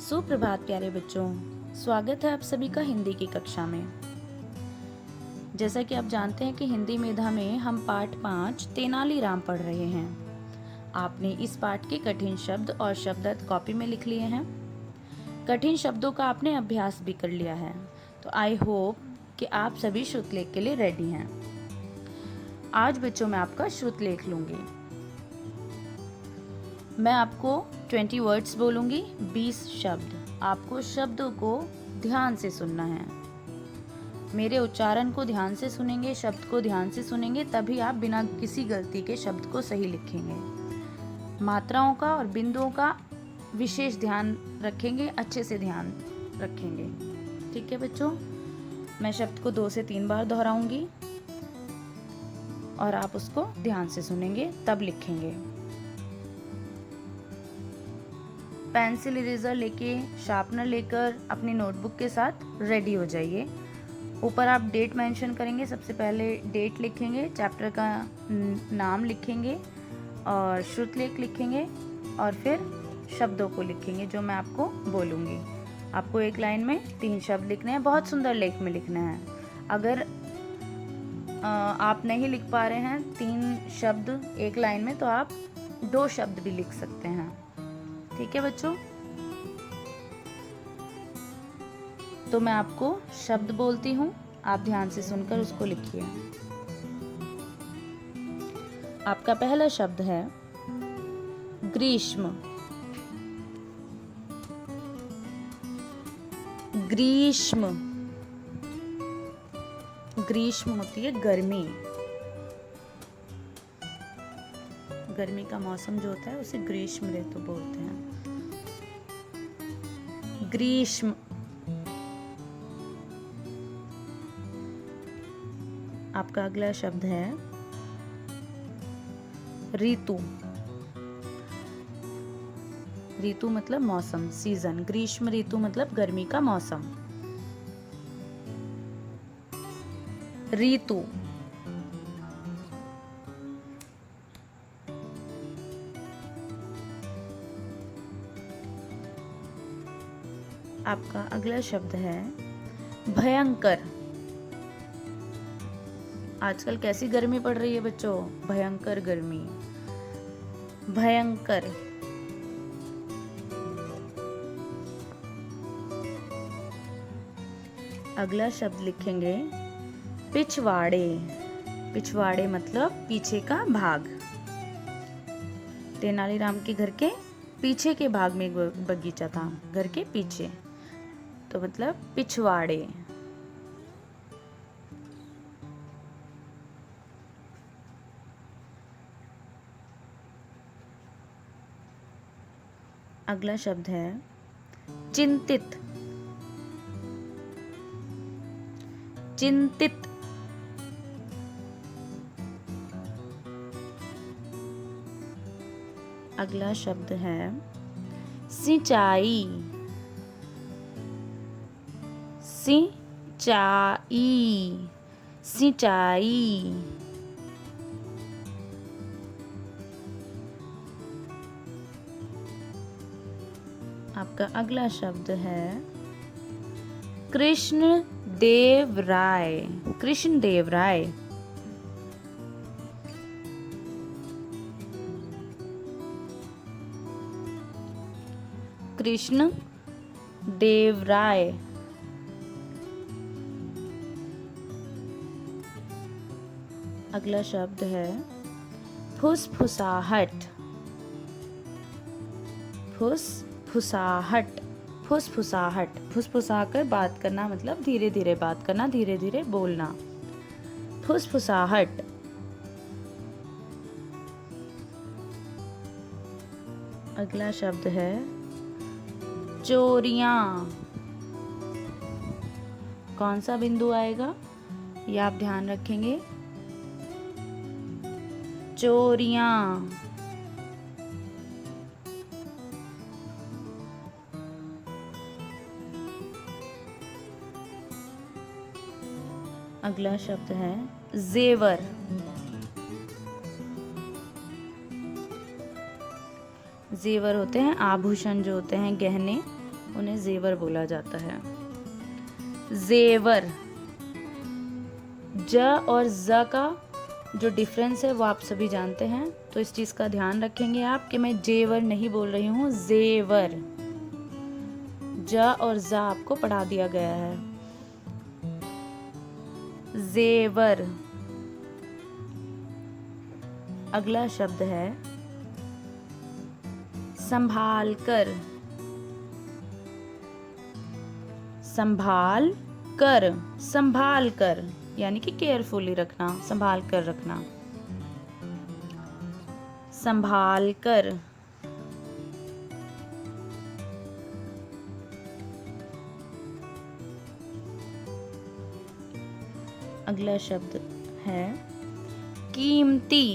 सुप्रभात प्यारे बच्चों, स्वागत है आप सभी का हिंदी की कक्षा में। जैसा कि आप जानते हैं कि हिंदी मेधा में हम पाठ 5 तेनालीराम पढ़ रहे हैं। आपने इस पाठ के कठिन शब्द और शब्दार्थ कॉपी में लिख लिए हैं। कठिन शब्दों का आपने अभ्यास भी कर लिया है, तो आई होप कि आप सभी श्रुतलेख के लिए रेडी हैं। आज बच्चों मैं आपका श्रुतलेख लूंगी। मैं आपको 20 वर्ड्स बोलूंगी, 20 शब्द। आपको शब्दों को ध्यान से सुनना है। मेरे उच्चारण को ध्यान से सुनेंगे, शब्द को ध्यान से सुनेंगे, तभी आप बिना किसी गलती के शब्द को सही लिखेंगे। मात्राओं का और बिंदुओं का विशेष ध्यान रखेंगे, अच्छे से ध्यान रखेंगे। ठीक है बच्चों, मैं शब्द को 2 से 3 बार दोहराऊंगी और आप उसको ध्यान से सुनेंगे, तब लिखेंगे। पेंसिल इरेजर लेके, शार्पनर लेकर अपनी नोटबुक के साथ रेडी हो जाइए। ऊपर आप डेट मेंशन करेंगे। सबसे पहले डेट लिखेंगे, चैप्टर का नाम लिखेंगे और श्रुतलेख लिखेंगे और फिर शब्दों को लिखेंगे जो मैं आपको बोलूँगी। आपको एक लाइन में 3 शब्द लिखने हैं, बहुत सुंदर लेख में लिखना है। अगर आप नहीं लिख पा रहे हैं 3 शब्द एक लाइन में, तो आप 2 शब्द भी लिख सकते हैं। ठीक है बच्चों, तो मैं आपको शब्द बोलती हूँ, आप ध्यान से सुनकर उसको लिखिए। आपका पहला शब्द है ग्रीष्म। ग्रीष्म, ग्रीष्म होती है गर्मी। गर्मी का मौसम जो होता है उसे ग्रीष्म ऋतु बोलते हैं। ग्रीष्म। आपका अगला शब्द है ऋतु। ऋतु मतलब मौसम, सीजन। ग्रीष्म ऋतु मतलब गर्मी का मौसम। ऋतु। आपका अगला शब्द है भयंकर। आजकल कैसी गर्मी पड़ रही है बच्चों, भयंकर गर्मी। भयंकर। अगला शब्द लिखेंगे पिछवाड़े। पिछवाड़े मतलब पीछे का भाग। तेनालीराम के घर के पीछे के भाग में एक बगीचा था, घर के पीछे, तो मतलब पिछवाड़े। अगला शब्द है चिंतित। चिंतित। अगला शब्द है सिंचाई। सिंचाई। सिंचाई। आपका अगला शब्द है कृष्ण देव राय। कृष्ण देव राय। कृष्ण देव राय। अगला शब्द है फुसफुसाहट। फुसफुसाहट। फुसफुसाहट। फुसफुसाकर बात करना मतलब धीरे धीरे बात करना, धीरे धीरे बोलना। फुसफुसाहट। अगला शब्द है चोरियां। कौन सा बिंदु आएगा ये आप ध्यान रखेंगे। चोरियां। अगला शब्द है जेवर। जेवर होते हैं आभूषण जो होते हैं, गहने, उन्हें जेवर बोला जाता है। जेवर, ज और ज का जो डिफरेंस है वो आप सभी जानते हैं, तो इस चीज़ का ध्यान रखेंगे आप कि मैं जेवर नहीं बोल रही हूँ, जेवर। ज और ज आपको पढ़ा दिया गया है। जेवर। अगला शब्द है संभाल कर। संभाल कर, संभाल कर यानी कि केयरफुली रखना, संभाल कर रखना। संभाल कर। अगला शब्द है कीमती।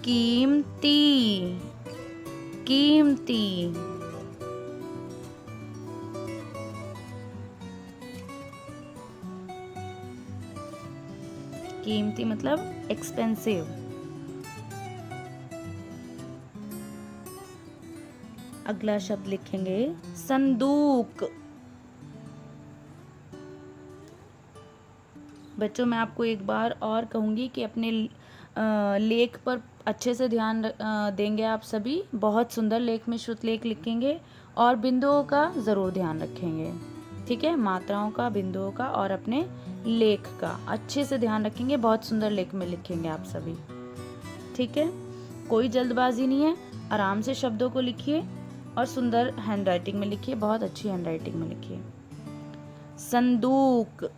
कीमती, कीमती। कीमती मतलब एक्सपेंसिव। अगला शब्द लिखेंगे संदूक। बच्चों मैं आपको एक बार और कहूँगी कि अपने लेख पर अच्छे से ध्यान देंगे आप सभी। बहुत सुंदर लेख में श्रुत लेख लिखेंगे और बिंदुओं का ज़रूर ध्यान रखेंगे, ठीक है। मात्राओं का, बिंदुओं का और अपने लेख का अच्छे से ध्यान रखेंगे। बहुत सुंदर लेख में लिखेंगे आप सभी, ठीक है। कोई जल्दबाजी नहीं है, आराम से शब्दों को लिखिए और सुंदर हैंडराइटिंग में लिखिए, बहुत अच्छी हैंडराइटिंग में लिखिए। संदूक।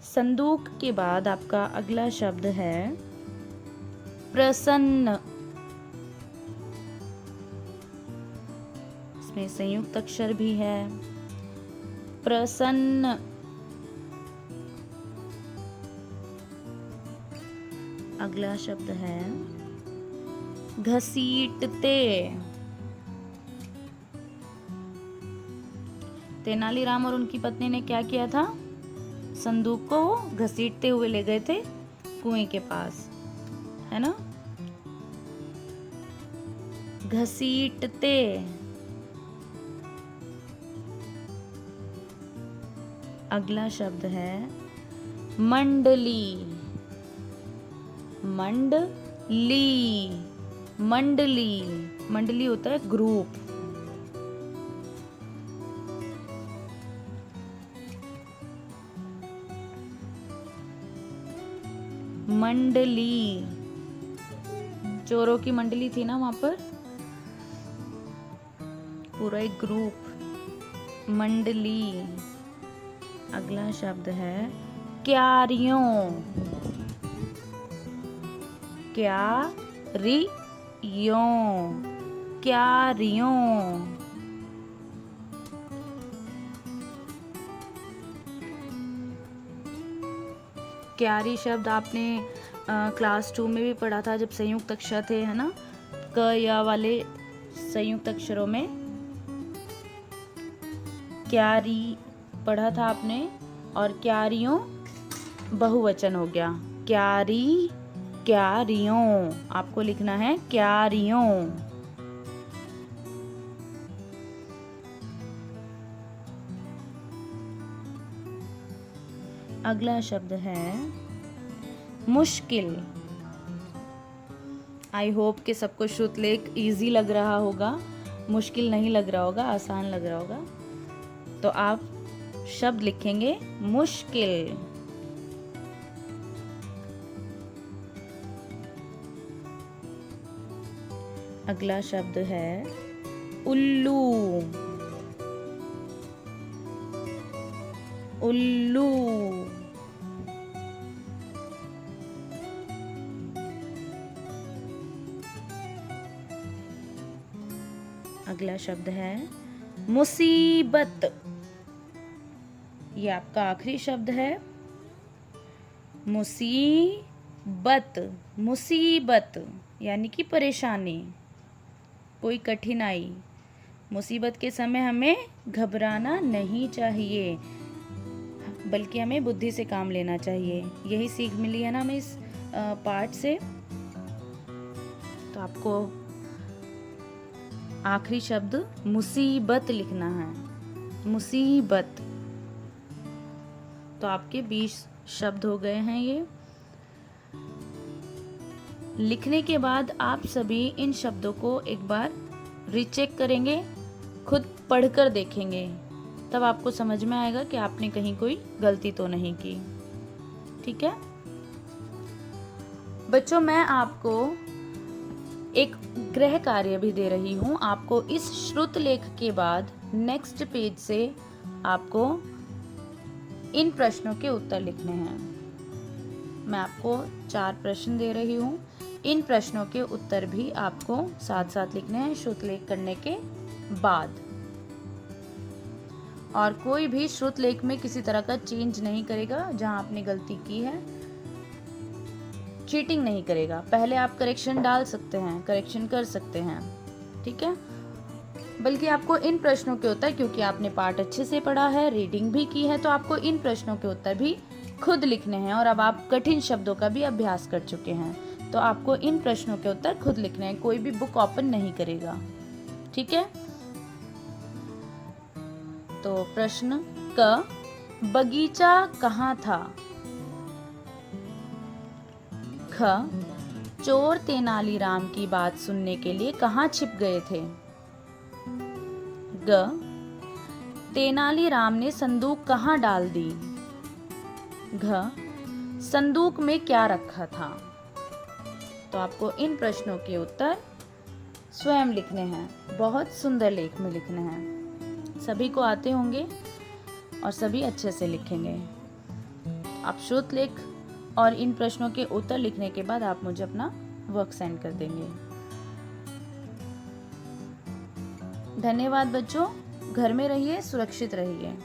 संदूक के बाद आपका अगला शब्द है प्रसन्न। इसमें संयुक्त अक्षर भी है, प्रसन्न। अगला शब्द है घसीटते। तेनालीराम और उनकी पत्नी ने क्या किया था? संदूक को घसीटते हुए ले गए थे कुएं के पास, है ना। घसीटते। अगला शब्द है मंडली। मंडली, मंडली। मंडली होता है ग्रुप। मंडली, चोरों की मंडली थी ना वहां पर, पूरा एक ग्रुप, मंडली। अगला शब्द है क्यारियों। क्यारियों, क्यारियों। क्यारी शब्द आपने क्लास 2 में भी पढ़ा था जब संयुक्त अक्षर थे, है ना, क या वाले संयुक्त अक्षरों में क्यारी पढ़ा था आपने। और क्यारियों बहुवचन हो गया, क्यारी, क्यारियों। आपको लिखना है क्यारियों। अगला शब्द है मुश्किल। आई होप कि सबको श्रुत लेख इजी लग रहा होगा, मुश्किल नहीं लग रहा होगा, आसान लग रहा होगा। तो आप शब्द लिखेंगे मुश्किल। अगला शब्द है उल्लू। उल्लू। अगला शब्द है मुसीबत। ये आपका आखिरी शब्द है, मुसीबत। मुसीबत यानी कि परेशानी, कोई कठिनाई। मुसीबत के समय हमें घबराना नहीं चाहिए, बल्कि हमें बुद्धि से काम लेना चाहिए। यही सीख मिली है ना हमें इस पाठ से। तो आपको आखिरी शब्द मुसीबत लिखना है, मुसीबत। तो आपके 20 शब्द हो गए हैं ये। लिखने के बाद आप सभी इन शब्दों को एक बार रीचेक करेंगे, खुद पढ़कर देखेंगे, तब आपको समझ में आएगा कि आपने कहीं कोई गलती तो नहीं की। ठीक है बच्चों, मैं आपको एक गृह कार्य भी दे रही हूँ। आपको इस श्रुत लेख के बाद नेक्स्ट पेज से आपको इन प्रश्नों के उत्तर लिखने हैं। मैं आपको 4 प्रश्न दे रही हूँ। इन प्रश्नों के उत्तर भी आपको साथ साथ लिखने हैं श्रुत लेख करने के बाद। और कोई भी श्रुत लेख में किसी तरह का चेंज नहीं करेगा। जहां आपने गलती की है, चीटिंग नहीं करेगा। पहले आप करेक्शन डाल सकते हैं, करेक्शन कर सकते हैं, ठीक है। बल्कि आपको इन प्रश्नों के उत्तर, क्योंकि आपने पाठ अच्छे से पढ़ा है, रीडिंग भी की है, तो आपको इन प्रश्नों के उत्तर भी खुद लिखने हैं। और अब आप कठिन शब्दों का भी अभ्यास कर चुके हैं, तो आपको इन प्रश्नों के उत्तर खुद लिखने हैं। कोई भी बुक ओपन नहीं करेगा, ठीक है। तो प्रश्न क, बगीचा कहाँ था? ख, चोर तेनालीराम की बात सुनने के लिए कहाँ छिप गए थे? ग, तेनालीराम ने संदूक कहाँ डाल दी? घ, संदूक में क्या रखा था? तो आपको इन प्रश्नों के उत्तर स्वयं लिखने हैं, बहुत सुंदर लेख में लिखने हैं। सभी को आते होंगे और सभी अच्छे से लिखेंगे। आप श्रुत लेख और इन प्रश्नों के उत्तर लिखने के बाद आप मुझे अपना वर्क सेंड कर देंगे। धन्यवाद बच्चों, घर में रहिए, सुरक्षित रहिए।